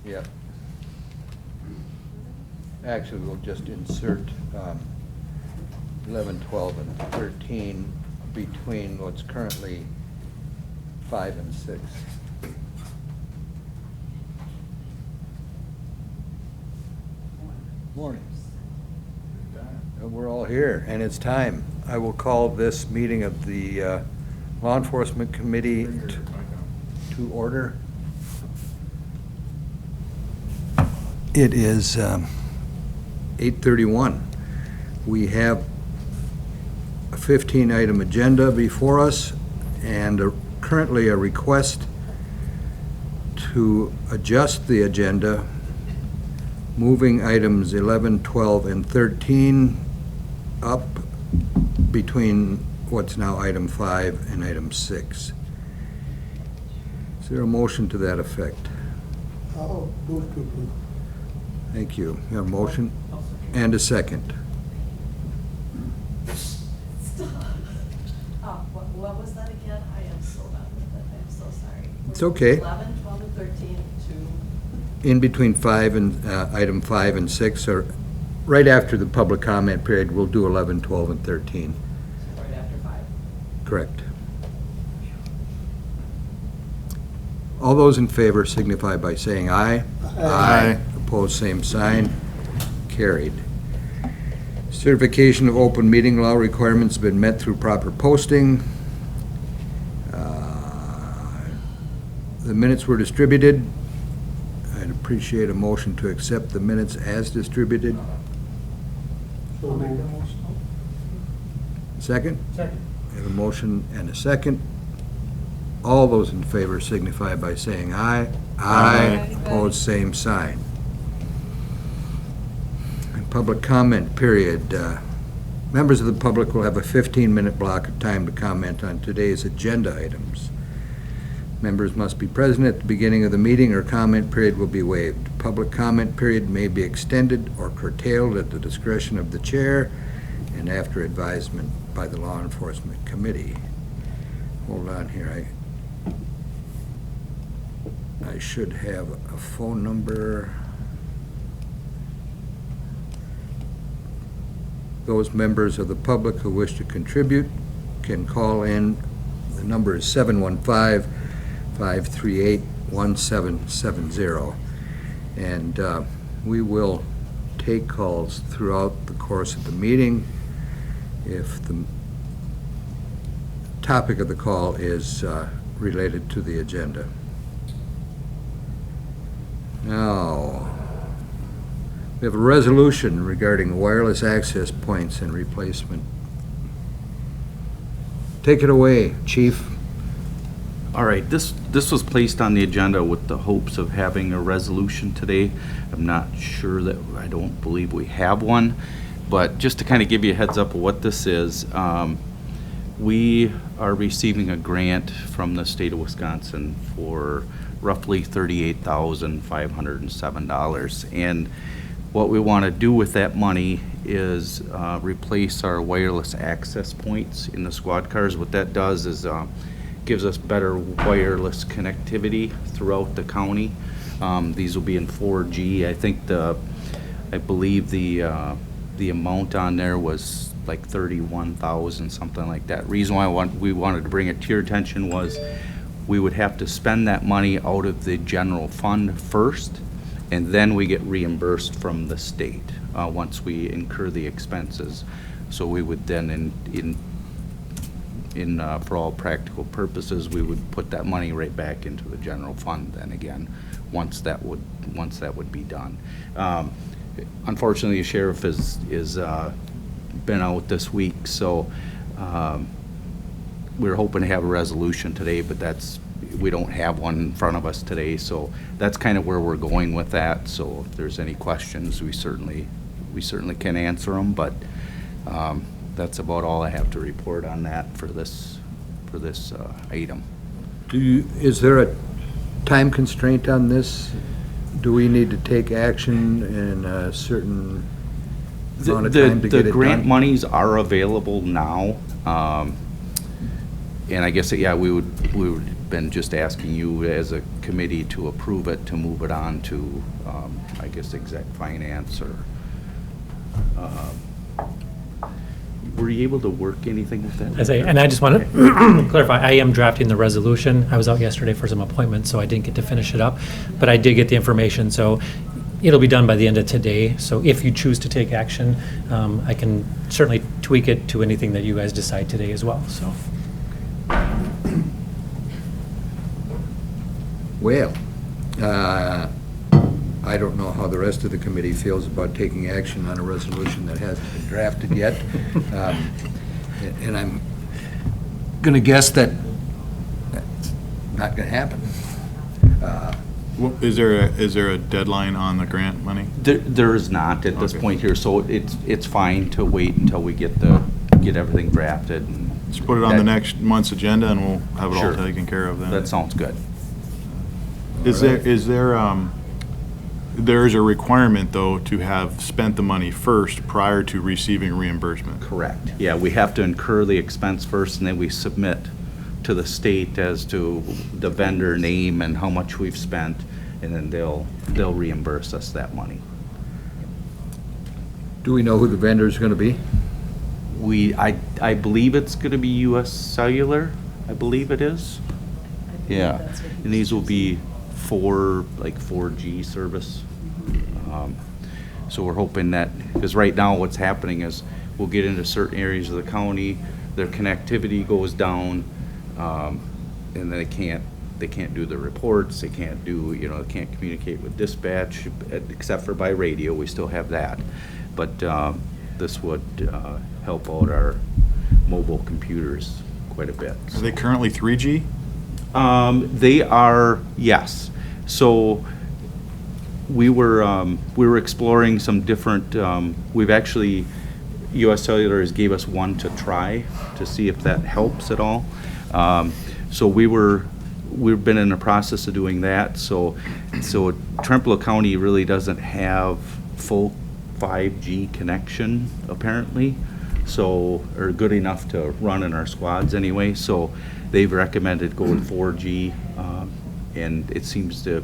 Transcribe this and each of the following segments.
Yep. Actually, we'll just insert 11, 12, and 13 between what's currently 5 and 6. Morning. We're all here, and it's time. I will call this meeting of the Law Enforcement Committee to order. It is 8:31. We have a 15-item agenda before us and currently a request to adjust the agenda, moving items 11, 12, and 13 up between what's now item 5 and item 6. Is there a motion to that effect? I'll move to approve. Thank you. You have a motion and a second. What was that again? I am so bad with it. I'm so sorry. It's okay. 11, 12, and 13 to... In between 5 and item 5 and 6, or right after the public comment period, we'll do 11, 12, and 13. Right after 5. Correct. All those in favor signify by saying aye. Aye. Opposed, same sign. Carried. Certification of open meeting law requirements have been met through proper posting. The minutes were distributed. I'd appreciate a motion to accept the minutes as distributed. So moved. Second? Second. We have a motion and a second. All those in favor signify by saying aye. Aye. Opposed, same sign. And public comment period. Members of the public will have a 15-minute block of time to comment on today's agenda items. Members must be present at the beginning of the meeting or comment period will be waived. Public comment period may be extended or curtailed at the discretion of the chair and after advisement by the Law Enforcement Committee. Hold on here. I should have a phone number. Those members of the public who wish to contribute can call in. The number is 715-538-1770. And we will take calls throughout the course of the meeting if the topic of the call is related to the agenda. Now, we have a resolution regarding wireless access points and replacement. Take it away, Chief. All right, this was placed on the agenda with the hopes of having a resolution today. I'm not sure that, I don't believe we have one, but just to kind of give you a heads up of what this is, we are receiving a grant from the state of Wisconsin for roughly $38,507. And what we want to do with that money is replace our wireless access points in the squad cars. What that does is gives us better wireless connectivity throughout the county. These will be in 4G. I believe the amount on there was like 31,000, something like that. Reason why we wanted to bring it to your attention was we would have to spend that money out of the general fund first, and then we get reimbursed from the state once we incur the expenses. So we would then, for all practical purposes, we would put that money right back into the general fund then again, once that would be done. Unfortunately, the sheriff is been out this week, so we're hoping to have a resolution today, but we don't have one in front of us today, so that's kind of where we're going with that. So if there's any questions, we certainly can answer them, but that's about all I have to report on that for this item. Is there a time constraint on this? Do we need to take action in a certain amount of time to get it done? The grant monies are available now, and I guess, yeah, we would been just asking you as a committee to approve it, to move it on to, I guess, exec finance or, were you able to work anything with that? And I just want to clarify, I am drafting the resolution. I was out yesterday for some appointments, so I didn't get to finish it up, but I did get the information, so it'll be done by the end of today. So if you choose to take action, I can certainly tweak it to anything that you guys decide today as well, so. Well, I don't know how the rest of the committee feels about taking action on a resolution that hasn't been drafted yet. And I'm going to guess that that's not going to happen. Is there a deadline on the grant money? There is not at this Okay. point here, so it's fine to wait until we get everything drafted. And Just put it on the that- next month's agenda and we'll have it all Sure. taken care of then. That sounds good. There is a requirement, though, to have spent the money first prior to receiving reimbursement? Correct. Yeah, we have to incur the expense first, and then we submit to the state as to the vendor name and how much we've spent, and then they'll reimburse us that money. Do we know who the vendor is going to be? I believe it's gonna be US Cellular, I believe it is. Yeah, and these will be 4G service. So we're hoping that, because right now what's happening is we'll get into certain areas of the county, their connectivity goes down, and then they can't do the reports, they can't do, they can't communicate with dispatch, except for by radio, we still have that. But this would help out our mobile computers quite a bit. Are they currently 3G? They are, yes. So we were exploring some different, we've actually, US Cellular has gave us one to try to see if that helps at all. So we've been in the process of doing that. So Trempealeau County really doesn't have full 5G connection apparently. So, or good enough to run in our squads anyway. So they've recommended going 4G, and it seems to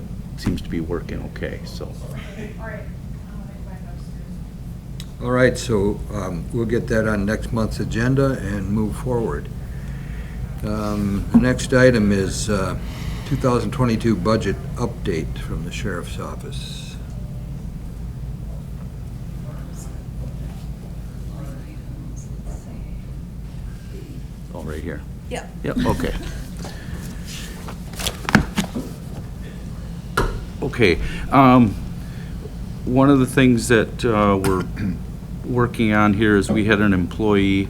be working okay, so. All right, so we'll get that on next month's agenda and move forward. The next item is 2022 budget update from the sheriff's office. Oh, right here. Yeah. Yep, okay. Okay, one of the things that we're working on here is we had an employee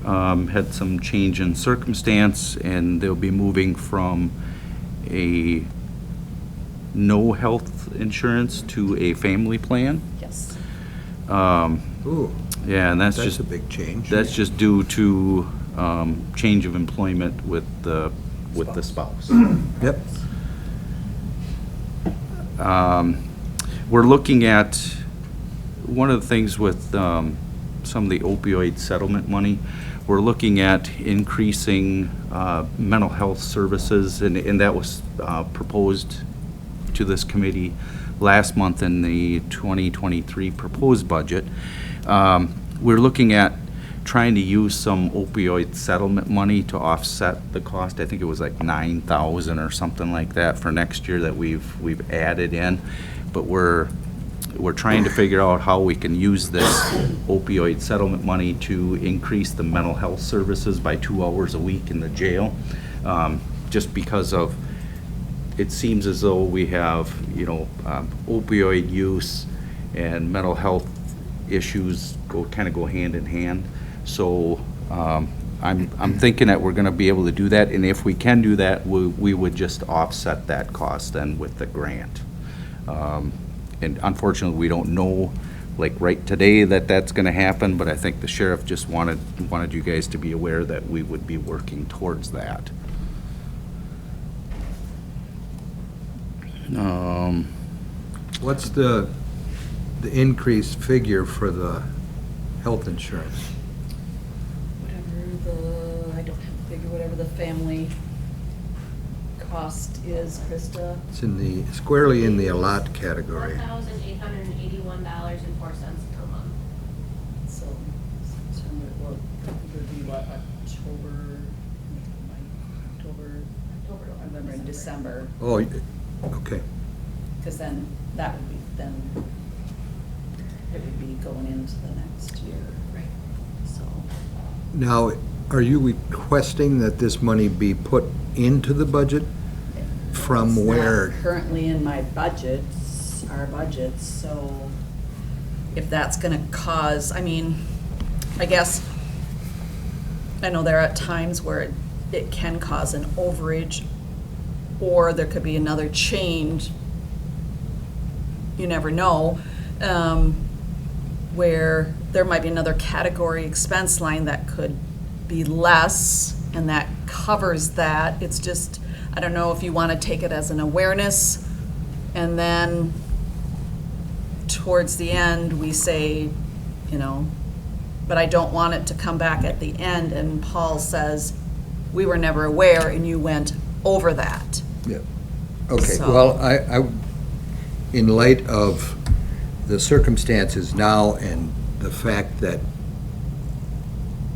had some change in circumstance, and they'll be moving from a no health insurance to a family plan. Yes. Ooh, Yeah, and that's that's just a big change. That's just due to change of employment with the spouse. Yep. We're looking at, one of the things with some of the opioid settlement money, we're looking at increasing mental health services, and that was proposed to this committee last month in the 2023 proposed budget. We're looking at trying to use some opioid settlement money to offset the cost. I think it was like $9,000 or something like that for next year that we've added in. But we're trying to figure out how we can use this opioid settlement money to increase the mental health services by 2 hours a week in the jail. Just because of, it seems as though we have, opioid use and mental health issues kind of go hand in hand. So I'm thinking that we're going to be able to do that, and if we can do that, we would just offset that cost then with the grant. And unfortunately, we don't know, like right today, that that's going to happen, but I think the sheriff just wanted you guys to be aware that we would be working towards that. What's the increased figure for the health insurance? Whatever I don't have to figure, whatever the family cost is, Krista? It's squarely in the allot category. $1,881.04 per month. So, September, well, I think it would be what, October, November, and December, Oh, okay. because then that would be, then it would be going into the next year. Right. So, Now, are you requesting that this money be put into the budget? From it's not where? currently in my budgets, our budgets, so if that's gonna cause, I mean, I guess, I know there are times where it can cause an overage, or there could be another change, you never know, where there might be another category expense line that could be less, and that covers that. It's just, I don't know if you want to take it as an awareness, and then towards the end, we say, you know, but I don't want it to come back at the end and Paul says, we were never aware and you went over that. Yeah. Okay, So- well, in light of the circumstances now and the fact that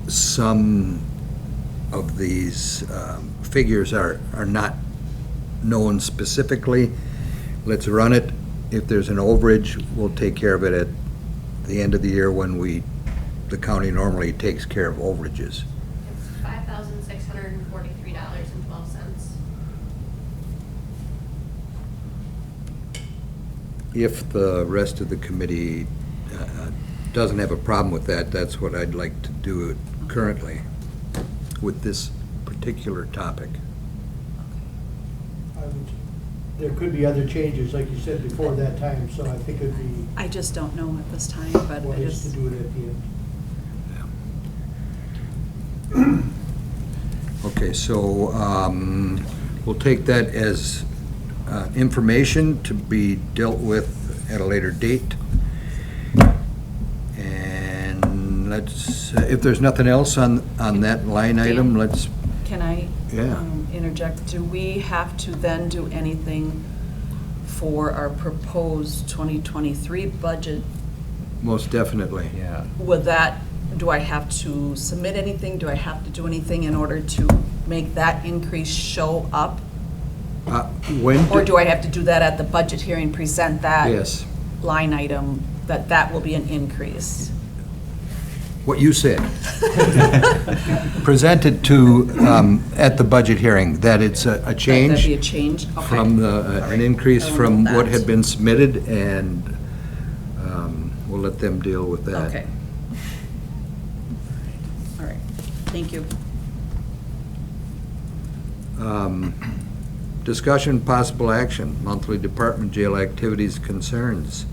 some of these figures are not known specifically, let's run it. If there's an overage, we'll take care of it at the end of the year when the county normally takes care of overages. It's $5,643.12. If the rest of the committee doesn't have a problem with that, that's what I'd like to do currently with this particular topic. I would- There could be other changes, like you said, before that time, so I think it'd be I just don't know at this time, but I wise to just, do it at the end. Okay, so we'll take that as information to be dealt with at a later date. And if there's nothing else on that line item, let's, can I Yeah. interject? Do we have to then do anything for our proposed 2023 budget? most definitely. Yeah. Would that, do I have to submit anything? Do I have to do anything in order to make that increase show up? When? Or do I have to do that at the budget hearing, present that Yes, line item, that will be an increase? what you said. Presented to, at the budget hearing, that it's a That'd change be a change? Okay. from an increase I will from note what that. had been submitted, and we'll let them deal with that. Okay. All right, thank you. Discussion, possible action, monthly department jail activities concerns.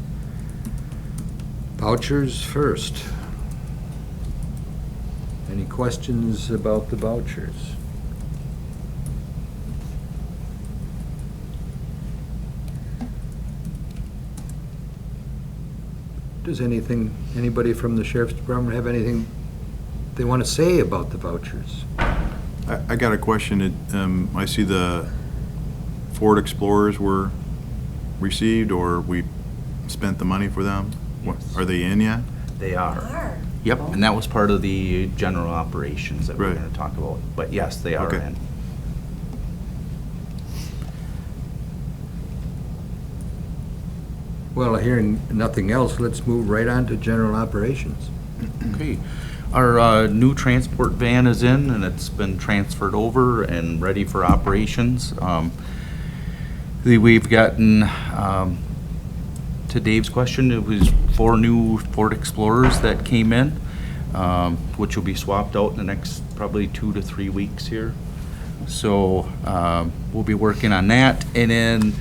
Vouchers first. Any questions about the vouchers? Does anybody from the sheriff's department have anything they want to say about the vouchers? I got a question. I see the Ford Explorers were received, or we spent the money for them. Yes. Are they in yet? They are. Yep, and that was part of the general operations that we're Right. gonna talk about. But yes, they are Okay. in. Well, hearing nothing else, let's move right on to general operations. Okay. Our new transport van is in, and it's been transferred over and ready for operations. We've gotten, to Dave's question, it was 4 new Ford Explorers that came in, which will be swapped out in the next probably 2 to 3 weeks here. So we'll be working on that. And then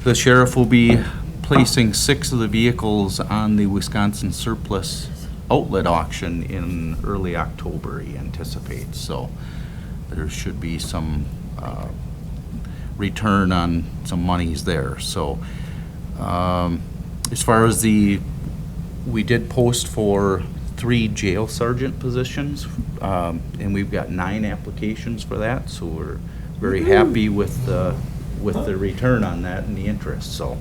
the sheriff will be placing 6 of the vehicles on the Wisconsin surplus outlet auction in early October, he anticipates. So there should be some return on some monies there. So as far as we did post for 3 jail sergeant positions, and we've got 9 applications for that, so we're very happy with the return on that and the interest, so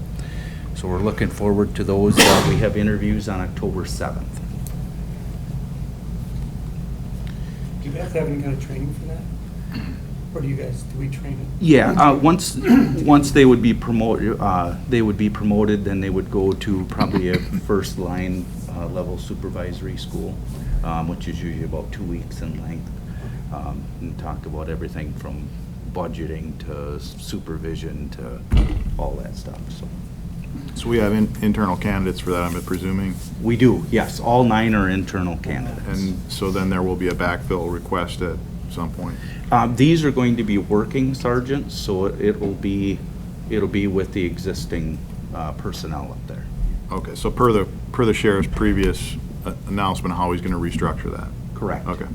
we're looking forward to those. We have interviews on October 7th. Do you have to have any kind of training for that? Or do we train it? Yeah, once they would be promoted, then they would go to probably a first line level supervisory school, which is usually about 2 weeks in length, and talk about everything from budgeting to supervision to all that stuff. So we have internal candidates for that, I'm presuming? We do, yes. All 9 are internal candidates. And so then there will be a backfill request at some point? These are going to be working sergeants, so it'll be with the existing personnel up there. Okay, so per the sheriff's previous announcement, how he's going to restructure that? Correct. Okay.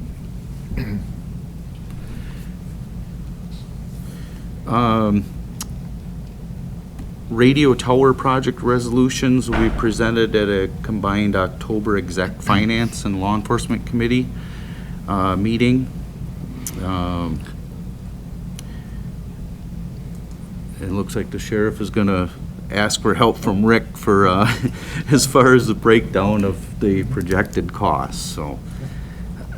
Radio tower project resolutions will be presented at a combined October exec finance and law enforcement committee meeting. It looks like the sheriff is going to ask for help from Rick for as far as the breakdown of the projected costs. So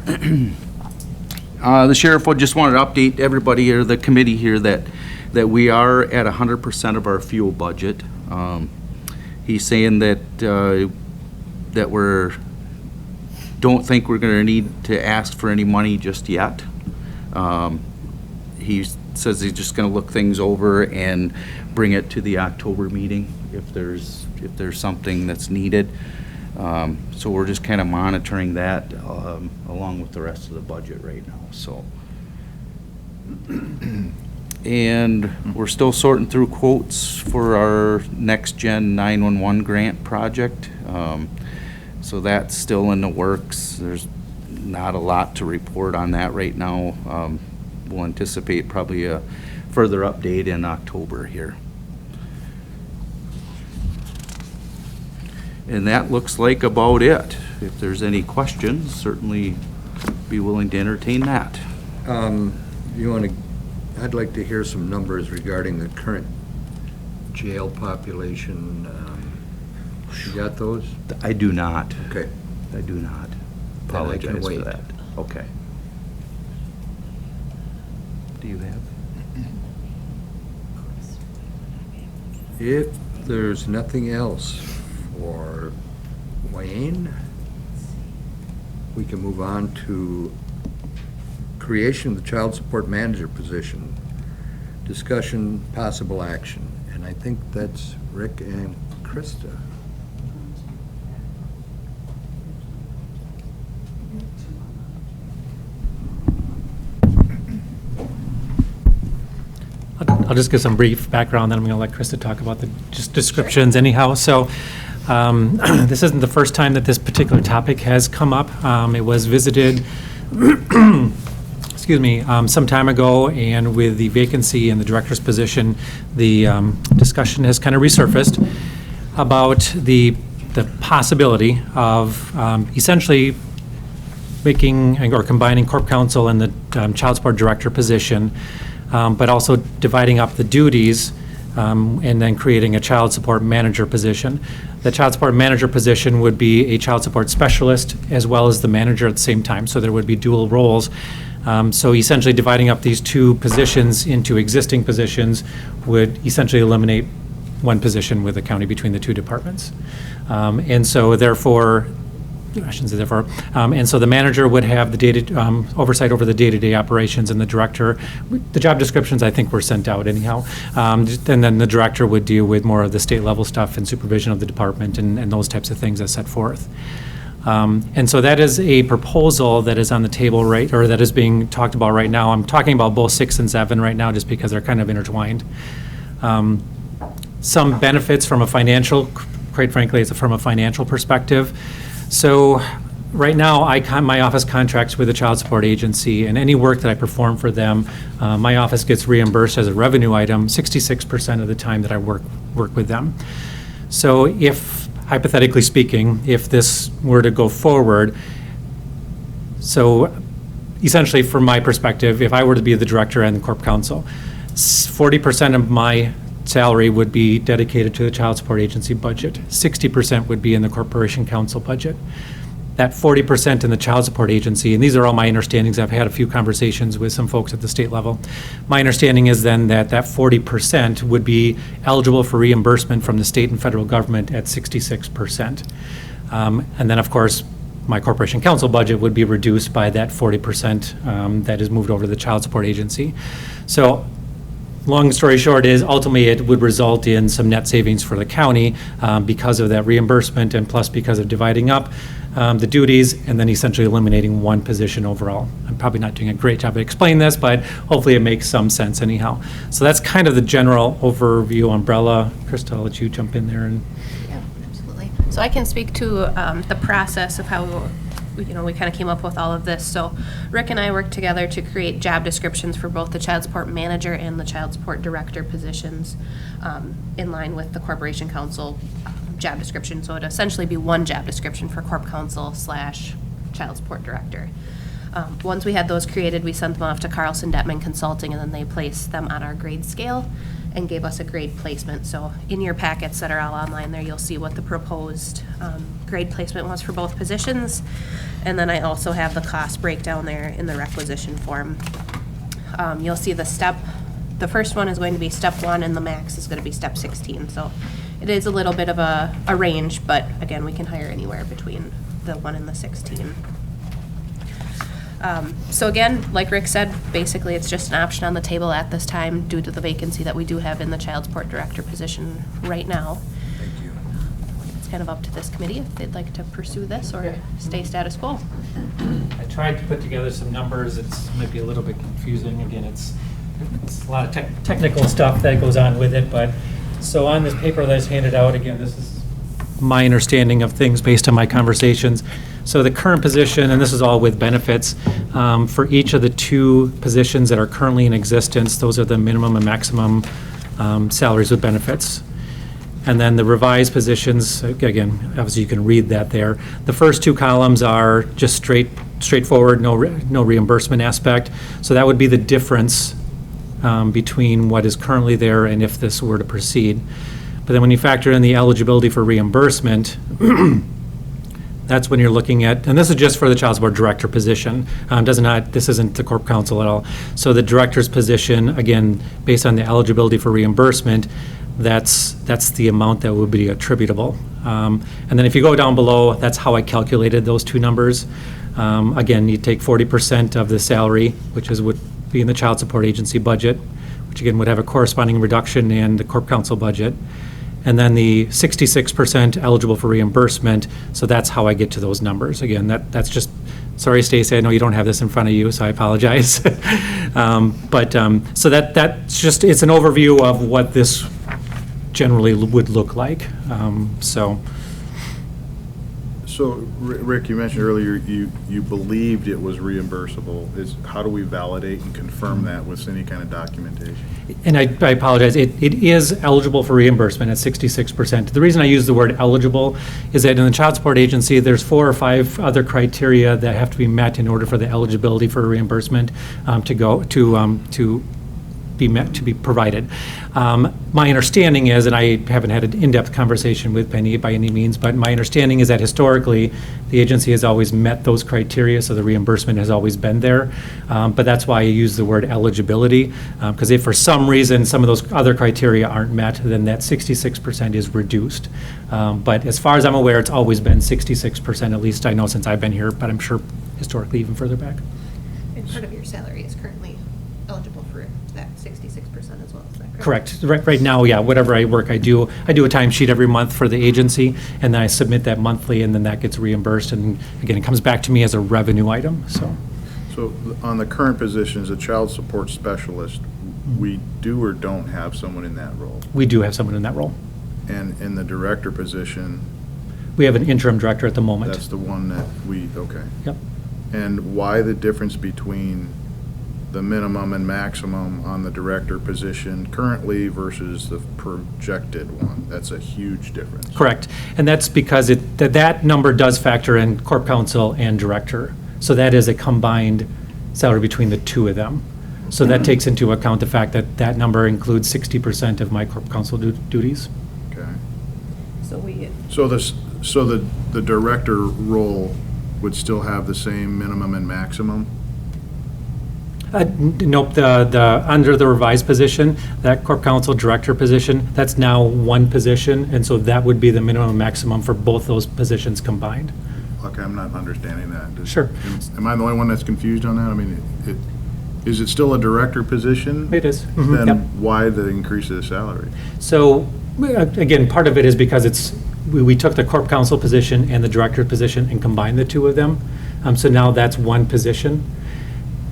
the sheriff would just wanted to update everybody or the committee here that we are at 100% of our fuel budget. He's saying that we're don't think we're going to need to ask for any money just yet. He says he's just going to look things over and bring it to the October meeting if there's something that's needed. So we're just kind of monitoring that along with the rest of the budget right now. So, and we're still sorting through quotes for our next gen 911 grant project. So that's still in the works. There's not a lot to report on that right now. We'll anticipate probably a further update in October here. And that looks like about it. If there's any questions, certainly be willing to entertain that. I'd like to hear some numbers regarding the current jail population. You got those? I do not. Okay. I do not. Then I can Apologize for wait. that. Okay. Do you have? If there's nothing else for Wayne, we can move on to creation of the child support manager position, discussion, possible action. And I think that's Rick and Krista. I'll just give some brief background, then I'm going to let Krista talk about the just descriptions anyhow. So this isn't the first time that this particular topic has come up. It was visited, excuse me, some time ago, and with the vacancy in the director's position, the discussion has kind of resurfaced about the possibility of essentially making or combining corp counsel and the child support director position, but also dividing up the duties and then creating a child support manager position. The child support manager position would be a child support specialist as well as the manager at the same time, so there would be dual roles. So essentially dividing up these two positions into existing positions would essentially eliminate one position with the county between the two departments. And so therefore, I shouldn't say therefore, and so the manager would have the data oversight over the day-to-day operations, and the director, the job descriptions I think were sent out anyhow, and then the director would deal with more of the state level stuff and supervision of the department and those types of things as set forth. And so that is a proposal that is on the table or that is being talked about right now. I'm talking about both 6 and 7 right now just because they're kind of intertwined. Some benefits from a financial, quite frankly, it's from a financial perspective. So right now, my office contracts with the child support agency, and any work that I perform for them, my office gets reimbursed as a revenue item 66% of the time that I work with them. So if, hypothetically speaking, if this were to go forward, so essentially, from my perspective, if I were to be the director and the corp counsel, 40% of my salary would be dedicated to the child support agency budget. 60% would be in the corporation council budget. That 40% in the child support agency, and these are all my understandings, I've had a few conversations with some folks at the state level. My understanding is then that 40% would be eligible for reimbursement from the state and federal government at 66%. And then, of course, my corporation council budget would be reduced by that 40% that is moved over to the child support agency. So long story short is ultimately it would result in some net savings for the county because of that reimbursement and plus because of dividing up the duties and then essentially eliminating one position overall. I'm probably not doing a great job of explaining this, but hopefully it makes some sense anyhow. So that's kind of the general overview umbrella. Krista, I'll let you jump in there. And Yeah, absolutely. So I can speak to the process of how we kind of came up with all of this. So Rick and I worked together to create job descriptions for both the child support manager and the child support director positions in line with the corporation council job description. So it'd essentially be one job description for corp counsel / child support director. Once we had those created, we sent them off to Carlson Detman Consulting, and then they placed them on our grade scale and gave us a grade placement. So in your packets that are all online there, you'll see what the proposed grade placement was for both positions. And then I also have the cost breakdown there in the requisition form. You'll see the first one is going to be step 1 and the max is going to be step 16. So it is a little bit of a range, but again, we can hire anywhere between the 1 and the 16. So again, like Rick said, basically it's just an option on the table at this time due to the vacancy that we do have in the child support director position right now. Thank you. It's kind of up to this committee if they'd like to pursue this or stay status quo. I tried to put together some numbers. It's might be a little bit confusing. Again, it's a lot of technical stuff that goes on with it. But so on this paper that's handed out, again, this is my understanding of things based on my conversations. So the current position, and this is all with benefits, for each of the 2 positions that are currently in existence, those are the minimum and maximum salaries with benefits. And then the revised positions, again, obviously you can read that there. The first 2 columns are just straightforward, no reimbursement aspect. So that would be the difference between what is currently there and if this were to proceed. But then when you factor in the eligibility for reimbursement, that's when you're looking at, and this is just for the child support director position. This isn't the corp counsel at all. So the director's position, again, based on the eligibility for reimbursement, that's the amount that would be attributable. And then if you go down below, that's how I calculated those 2 numbers. Again, you take 40% of the salary, which would be in the child support agency budget, which again would have a corresponding reduction in the corp counsel budget. And then the 66% eligible for reimbursement, so that's how I get to those numbers. Again, that's just, sorry Stacy, I know you don't have this in front of you, so I apologize. So that's just, it's an overview of what this generally would look like. So, Rick, you mentioned earlier you believed it was reimbursable. How do we validate and confirm that with any kind of documentation? And I apologize, it is eligible for reimbursement at 66%. The reason I use the word eligible is that in the child support agency, there's 4 or 5 other criteria that have to be met in order for the eligibility for reimbursement to be provided. My understanding is, and I haven't had an in-depth conversation with Penny by any means, but my understanding is that historically, the agency has always met those criteria, so the reimbursement has always been there. But that's why I use the word eligibility, because if for some reason some of those other criteria aren't met, then that 66% is reduced. But as far as I'm aware, it's always been 66%, at least I know since I've been here, but I'm sure historically even further back. And part of your salary is currently eligible for that 66% as well, is that Correct. Right now, yeah, whatever I work, I do a timesheet every month for the agency, and then I submit that monthly, and then that gets reimbursed, and again, it comes back to me as a revenue item, so. So on the current position as a child support specialist, we do or don't have someone in that role? We do have someone in that role. And in the director position? We have an interim director at the moment. That's the one that okay. Yep. And why the difference between the minimum and maximum on the director position currently versus the projected one? That's a huge difference. Correct. And that's because that number does factor in corp counsel and director. So that is a combined salary between the two of them. So that takes into account the fact that that number includes 60% of my corp counsel duties. Okay. So we, So the director role would still have the same minimum and maximum? Nope, under the revised position, that corp counsel director position, that's now one position, and so that would be the minimum and maximum for both those positions combined. Okay, I'm not understanding that. Sure. Am I the only one that's confused on that? I mean, is it still a director position? It is. Mhm, Then yep. why the increase of the salary? So, again, part of it is because we took the corp counsel position and the director position and combined the two of them. So now that's one position.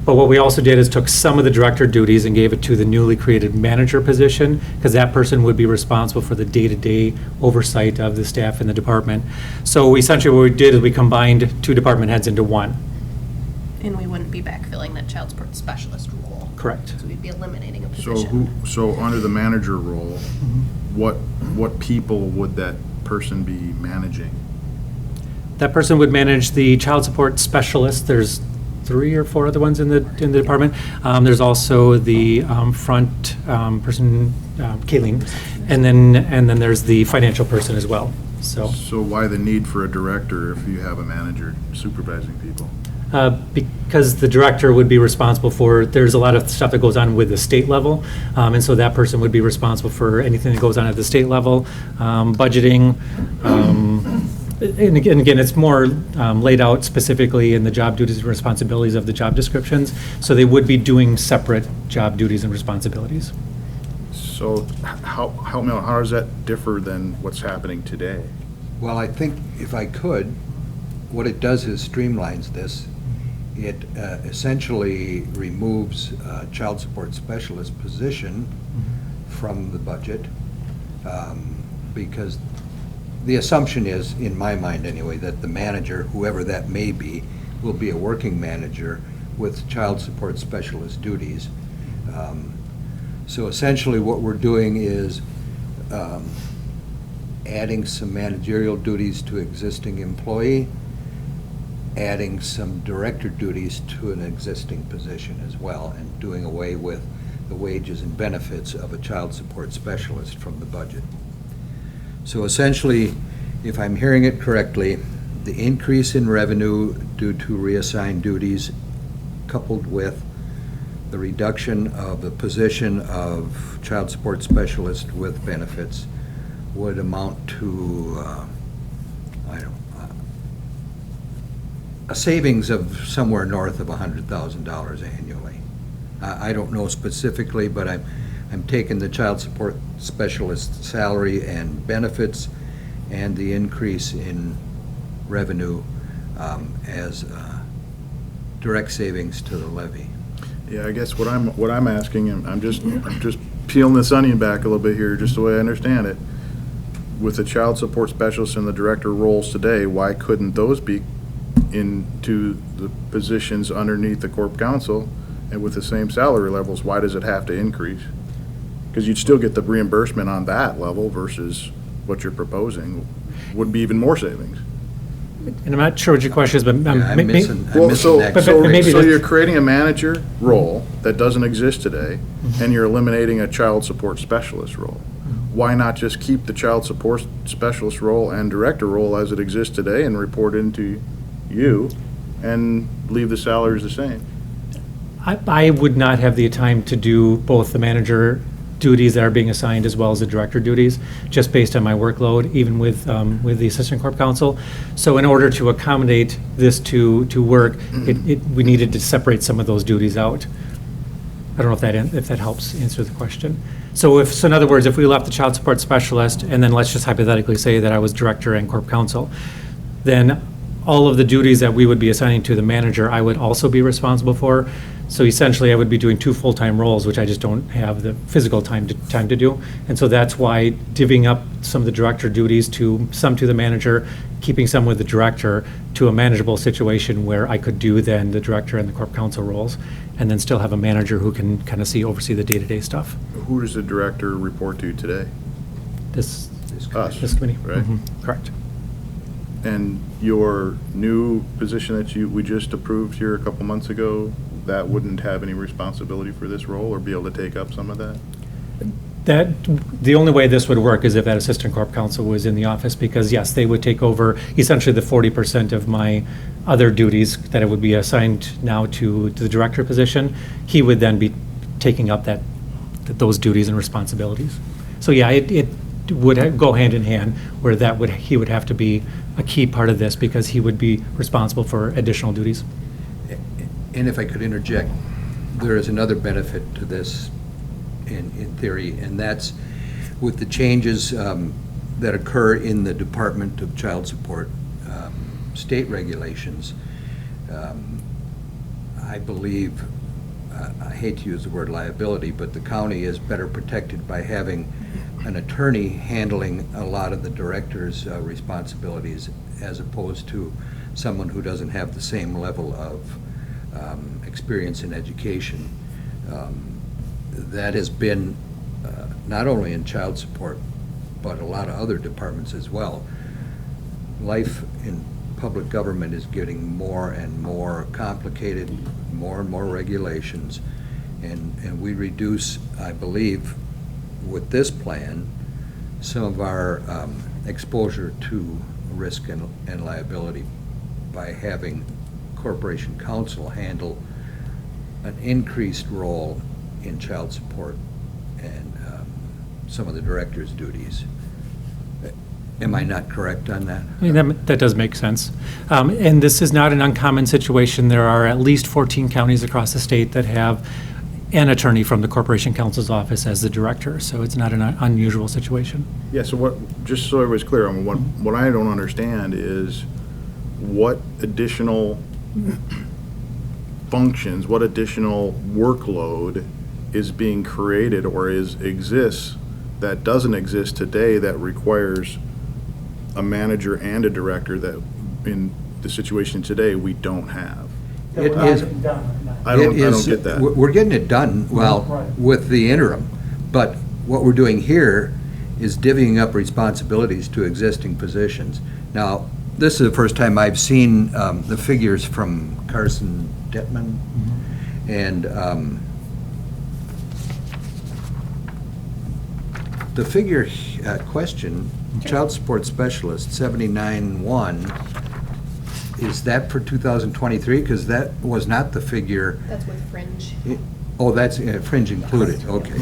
But what we also did is took some of the director duties and gave it to the newly created manager position, because that person would be responsible for the day-to-day oversight of the staff in the department. So essentially what we did is we combined two department heads into one. and we wouldn't be backfilling that child support specialist role. Correct. So we'd be eliminating a So position. so under the manager role, what people would that person be managing? That person would manage the child support specialist. There's 3 or 4 other ones in the department. There's also the front person, Kayleen, and then there's the financial person as well. So So why the need for a director if you have a manager supervising people? because the director would be responsible for, there's a lot of stuff that goes on with the state level, and so that person would be responsible for anything that goes on at the state level, budgeting. And again, it's more laid out specifically in the job duties and responsibilities of the job descriptions, so they would be doing separate job duties and responsibilities. So how does that differ than what's happening today? Well, I think if I could, what it does is streamlines this. It essentially removes child support specialist position from the budget, because the assumption is, in my mind anyway, that the manager, whoever that may be, will be a working manager with child support specialist duties. So essentially what we're doing is adding some managerial duties to existing employee, adding some director duties to an existing position as well, and doing away with the wages and benefits of a child support specialist from the budget. So essentially, if I'm hearing it correctly, the increase in revenue due to reassigned duties coupled with the reduction of the position of child support specialist with benefits would amount to, a savings of somewhere north of $100,000 annually. I don't know specifically, but I'm taking the child support specialist salary and benefits and the increase in revenue as direct savings to the levy. Yeah, I guess what I'm asking, and I'm just peeling this onion back a little bit here, just the way I understand it. With the child support specialist and the director roles today, why couldn't those be into the positions underneath the corp counsel and with the same salary levels? Why does it have to increase? Because you'd still get the reimbursement on that level versus what you're proposing would be even more savings. And I'm not sure what your question is, but Yeah, I'm missing Well, so that. But maybe so that's- you're creating a manager role that doesn't exist today, and you're eliminating a child support specialist role. Why not just keep the child support specialist role and director role as it exists today and report into you and leave the salaries the same? I would not have the time to do both the manager duties that are being assigned as well as the director duties, just based on my workload, even with the assistant corp counsel. So in order to accommodate this to work, we needed to separate some of those duties out. I don't know if that helps answer the question. So in other words, if we left the child support specialist, and then let's just hypothetically say that I was director and corp counsel, then all of the duties that we would be assigning to the manager, I would also be responsible for. So essentially, I would be doing 2 full-time roles, which I just don't have the physical time to do. And so that's why divvying up some of the director duties some to the manager, keeping some with the director, to a manageable situation where I could do then the director and the corp counsel roles, and then still have a manager who can kind of oversee the day-to-day stuff. Who does the director report to today? This Us, committee. right? Mhm, correct. And your new position that we just approved here a couple months ago, that wouldn't have any responsibility for this role or be able to take up some of that? The only way this would work is if that assistant corp counsel was in the office, because yes, they would take over essentially the 40% of my other duties that it would be assigned now to the director position. He would then be taking up those duties and responsibilities. So yeah, it would go hand in hand, where he would have to be a key part of this, because he would be responsible for additional duties. And if I could interject, there is another benefit to this in theory, and that's with the changes that occur in the Department of Child Support state regulations. I believe, I hate to use the word liability, but the county is better protected by having an attorney handling a lot of the director's responsibilities, as opposed to someone who doesn't have the same level of experience in education. That has been not only in child support, but a lot of other departments as well. Life in public government is getting more and more complicated, more and more regulations, and we reduce, I believe, with this plan, some of our exposure to risk and liability by having corporation counsel handle an increased role in child support and some of the director's duties. Am I not correct on that? I mean, that does make sense. And this is not an uncommon situation. There are at least 14 counties across the state that have an attorney from the Corporation Counsel's office as the director, so it's not an unusual situation. Yeah, so just so everybody's clear, what I don't understand is what additional functions, what additional workload is being created or exists that doesn't exist today that requires a manager and a director that in the situation today we don't have. It That we're is- not done right now. I don't It is- get that. We're getting it done, well, Right. with the interim, but what we're doing here is divvying up responsibilities to existing positions. Now, this is the first time I've seen the figures from Carson Detman, and the figure question, child support specialist, 79,1, is that for 2023? Because that was not the figure. That's with fringe. Oh, that's fringe included, okay.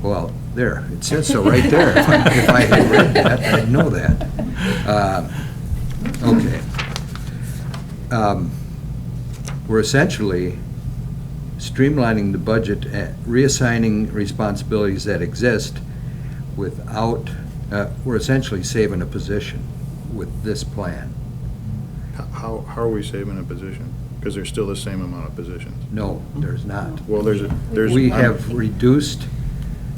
Well, there, it says so right there. If I had read that, I'd know that. Okay. We're essentially streamlining the budget, reassigning responsibilities that exist without, we're essentially saving a position with this plan. How are we saving a position? Because there's still the same amount of positions. No, there's not. Well, We have reduced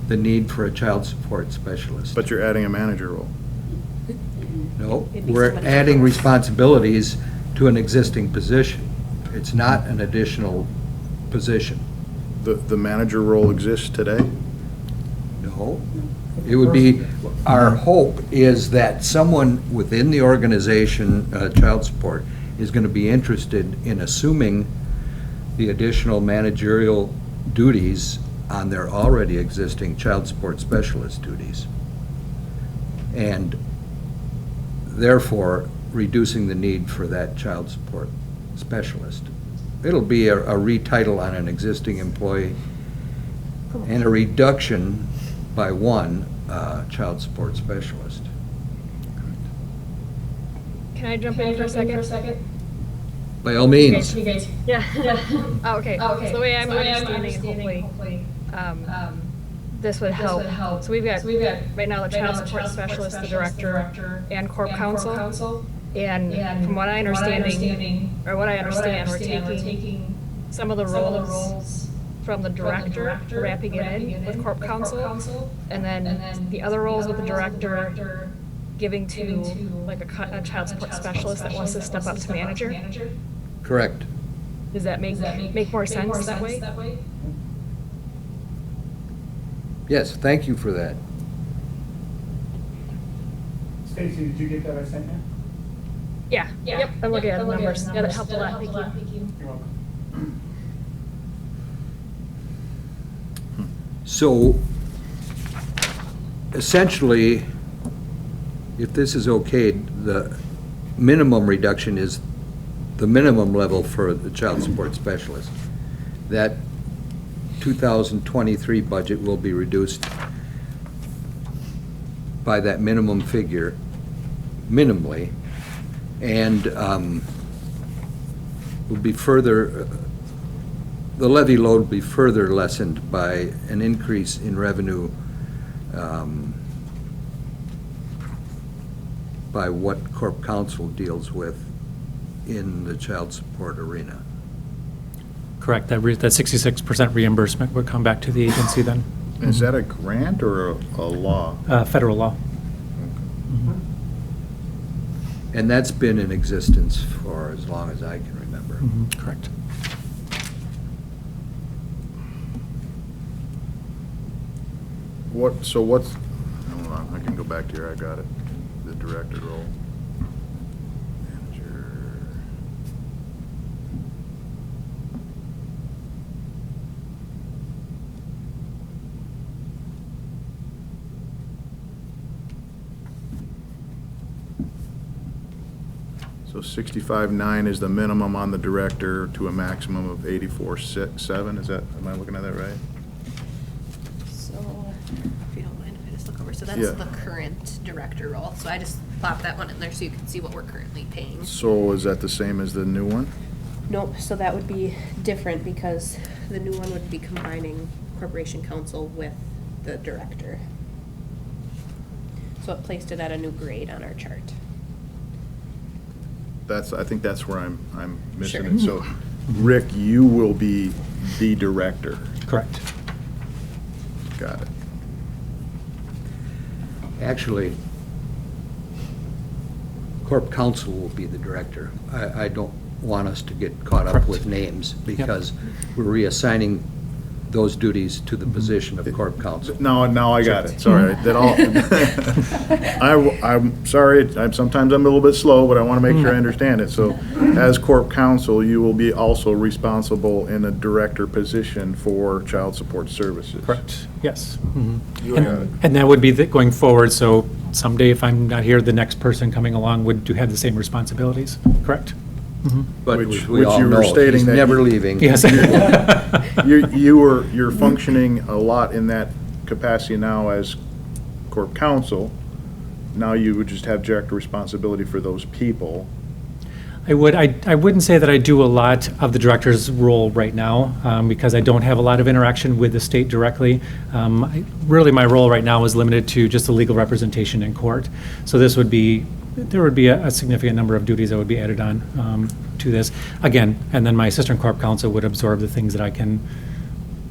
the need for a child support specialist. But you're adding a manager role. No, It'd be we're somebody adding else. responsibilities to an existing position. It's not an additional position. The manager role exists today? No. It would be, our hope is that someone within the organization, child support, is going to be interested in assuming the additional managerial duties on their already existing child support specialist duties. And therefore, reducing the need for that child support specialist. It'll be a retitle on an existing employee and a reduction by one child support specialist. Can I jump in for a second? By all means. Yeah. Oh, okay. So the way I'm understanding, hopefully, this would help. So we've got, right now, the child support specialist, the director, and corp counsel. And from what I understand, we're taking some of the roles from the director, wrapping it in with corp counsel, and then the other roles with the director giving to like a child support specialist that wants to step up to manager. Correct. Does that make more sense that way? Yes, thank you for that. Stacy, did you get that I sent you? Yeah. Yep. I'm looking at the numbers. Yeah, that helped a lot. Thank you. You're welcome. So essentially, if this is okay, the minimum reduction is the minimum level for the child support specialist. That 2023 budget will be reduced by that minimum figure minimally, and will be further, the levy load will be further lessened by an increase in revenue by what Corp Council deals with in the child support arena. Correct, that 66% reimbursement would come back to the agency then. Is that a grant or a law? Federal law. And that's been in existence for as long as I can remember. Correct. So what's, hold on, I can go back to here, I got it. The director role. Manager. So 65.9 is the minimum on the director to a maximum of 84.7, is that, am I looking at that right? So, if you don't mind if I just look over, so that's Yeah. the current director role, so I just plopped that one in there so you can see what we're currently paying. So is that the same as the new one? Nope, so that would be different because the new one would be combining corporation counsel with the director. So it placed it at a new grade on our chart. I think that's where I'm missing Sure. it. So, Rick, you will be the director. Correct. Got it. Actually, Corp Counsel will be the director. I don't want us to get caught up Correct. with names, because we're reassigning those duties to the position of Corp Counsel. Now I got it, sorry. That all, I'm sorry, sometimes I'm a little bit slow, but I want to make sure I understand it. So, as Corp Counsel, you will be also responsible in a director position for child support services. Correct, yes. You got it. And that would be going forward, so someday if I'm not here, the next person coming along would have the same responsibilities, correct? But Which we all you were know, stating he's that never you- leaving. Yes. You're functioning a lot in that capacity now as Corp Counsel. Now you would just have direct responsibility for those people. I wouldn't say that I do a lot of the director's role right now, because I don't have a lot of interaction with the state directly. Really, my role right now is limited to just the legal representation in court. So there would be a significant number of duties that would be added on to this. Again, and then my assistant corp counsel would absorb the things that I can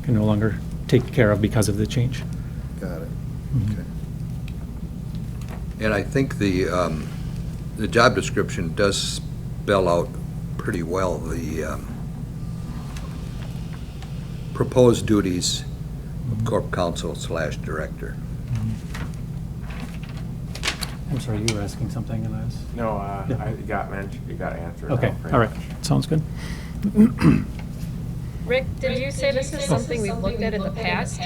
no longer take care of because of the change. Got it. Okay. And I think the job description does spell out pretty well the proposed duties of Corp Counsel / director. I'm sorry, you were asking something, and I was... No, Yeah. it got answered. Okay, now, pretty all right, much. sounds good. Rick, did you say this is something we've looked at in the past?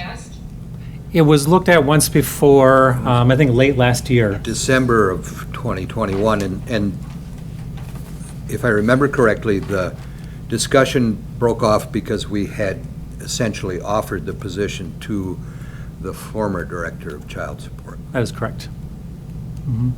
It was looked at once before, I think late last year. December of 2021, and if I remember correctly, the discussion broke off because we had essentially offered the position to the former director of child support. That is correct. Mhm.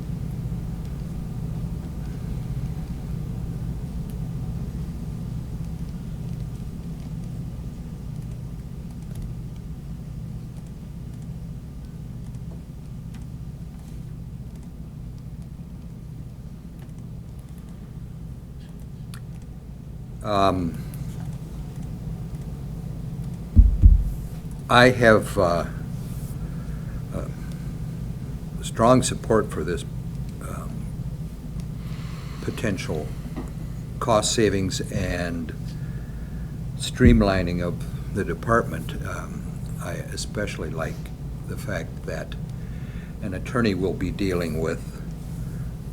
I have strong support for this potential cost savings and streamlining of the department. I especially like the fact that an attorney will be dealing with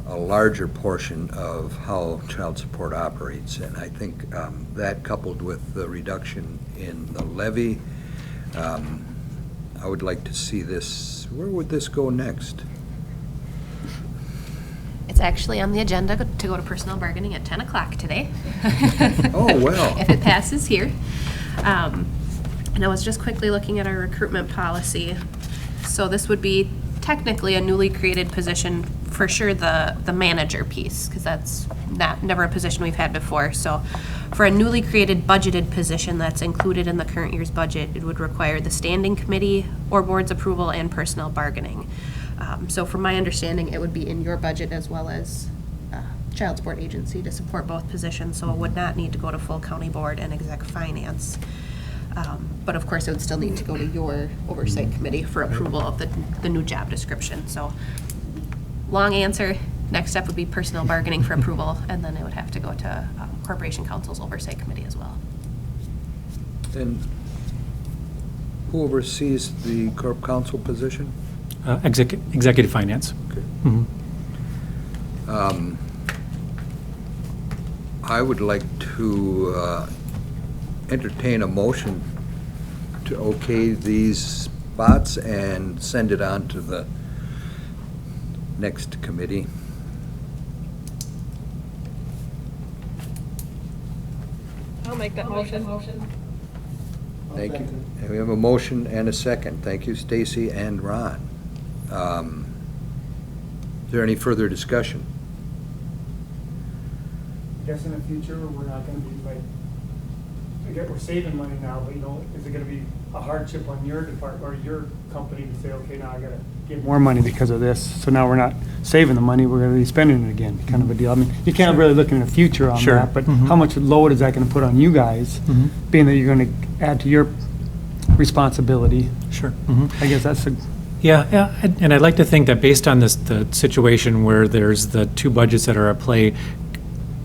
a larger portion of how child support operates, and I think that coupled with the reduction in the levy I would like to see this, where would this go next? It's actually on the agenda to go to personnel bargaining at 10 o'clock today. Oh, well. If it passes here. And I was just quickly looking at our recruitment policy. So this would be technically a newly created position, for sure the manager piece, because that's never a position we've had before. So for a newly created budgeted position that's included in the current year's budget, it would require the standing committee or board's approval and personnel bargaining. So from my understanding, it would be in your budget as well as child support agency to support both positions, so it would not need to go to full county board and exec finance. But of course, it would still need to go to your oversight committee for approval of the new job description. So long answer, next step would be personnel bargaining for approval, and then it would have to go to Corporation Council's oversight committee as well. And who oversees the corp counsel position? Executive finance. Okay. Mhm. I would like to entertain a motion to okay these spots and send it on to the next committee. I'll make that motion. Thank you. And we have a motion and a second. Thank you, Stacy and Ron. Is there any further discussion? I guess in the future, we're not gonna be like, we're saving money now, but is it gonna be a hardship on your department or your company to say, okay, now I gotta give more money because of this, so now we're not saving the money, we're gonna be spending it again, kind of a deal. I mean, you can't really look in the future on Sure. that, but Mhm. how much load is that gonna put on you guys, Mhm. being that you're gonna add to your responsibility? Sure. Mhm. I guess that's a, Yeah, and I'd like to think that based on the situation where there's the two budgets that are at play,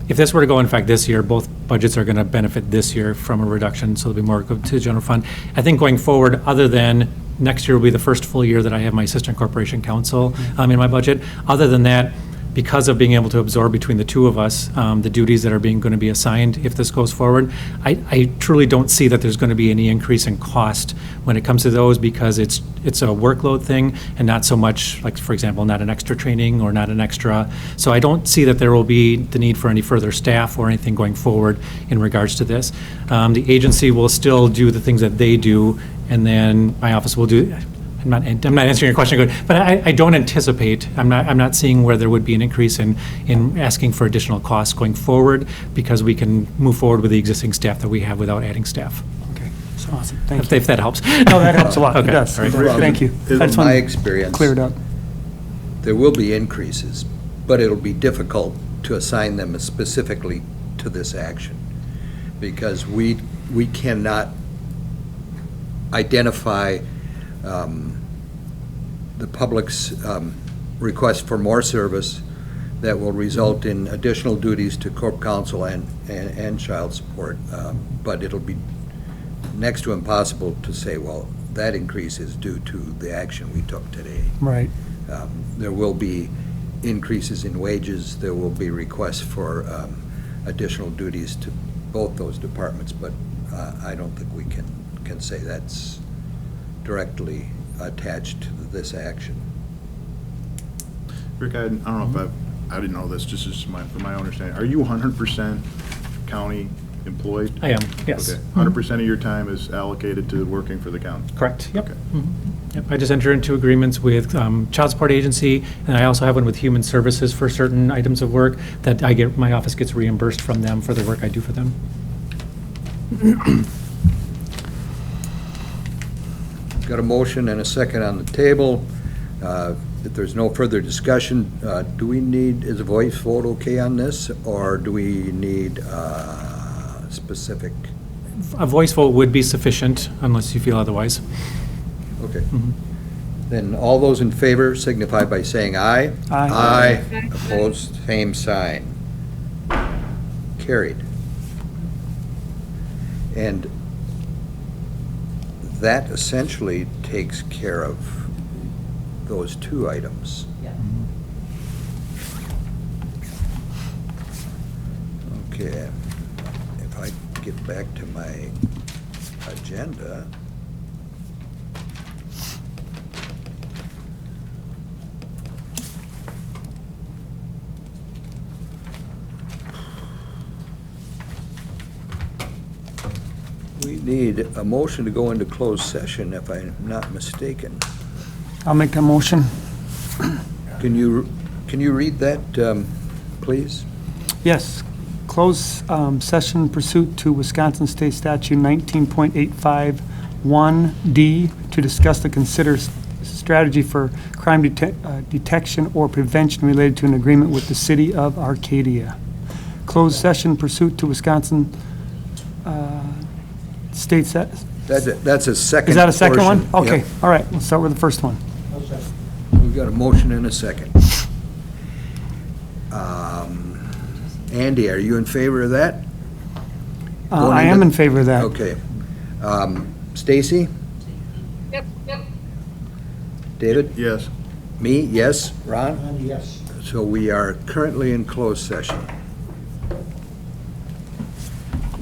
if this were to go in fact this year, both budgets are going to benefit this year from a reduction, so there'll be more go to the general fund. I think going forward, other than next year will be the first full year that I have my assistant corporation counsel in my budget. Other than that, because of being able to absorb between the two of us, the duties that are going to be assigned if this goes forward, I truly don't see that there's going to be any increase in cost when it comes to those, because it's a workload thing and not so much, like, for example, not an extra training or not an extra. So I don't see that there will be the need for any further staff or anything going forward in regards to this. The agency will still do the things that they do, and then my office will do. I'm not answering your question good, but I don't anticipate, I'm not seeing where there would be an increase in asking for additional costs going forward, because we can move forward with the existing staff that we have without adding staff. okay, awesome, thank you. If that helps. No, that helps a lot, it Okay, does. all right. Thank you. I In just my wanted to experience, clear it up. there will be increases, but it'll be difficult to assign them specifically to this action, because we cannot identify the public's request for more service that will result in additional duties to corp counsel and child support. But it'll be next to impossible to say, well, that increase is due to the action we took today. Right. There will be increases in wages, there will be requests for additional duties to both those departments, but I don't think we can say that's directly attached to this action. Rick, I don't know if I didn't know this, just as from my understanding. Are you 100% county employed? I am, yes. Okay, 100% of your time is allocated to working for the county? Correct, yep. Okay. Mhm. Yep, I just enter into agreements with Child Support Agency, and I also have one with Human Services for certain items of work that my office gets reimbursed from them for the work I do for them. Got a motion and a second on the table. If there's no further discussion, do we need, is a voice vote okay on this, or do we need specific? A voice vote would be sufficient unless you feel otherwise. Okay. Mhm. Then all those in favor signify by saying aye. Aye. Aye. Opposed, same sign. Carried. And that essentially takes care of those two items. Okay, if I get back to my agenda. We need a motion to go into closed session, if I'm not mistaken. I'll make a motion. Can you read that, please? Yes. Closed session pursuant to Wisconsin State Statute 19.851D to discuss the consider strategy for crime detection or prevention related to an agreement with the city of Arcadia. Closed session pursuant to Wisconsin State Stat. That's a second. Is that a second one? portion. Okay, Yep. all right, we'll start with the first one. We've got a motion and a second. Andy, are you in favor of that? Going I am into- in favor of that. Okay. Stacy? Yep. David? Yes. Me, yes. Ron? And yes. So we are currently in closed session.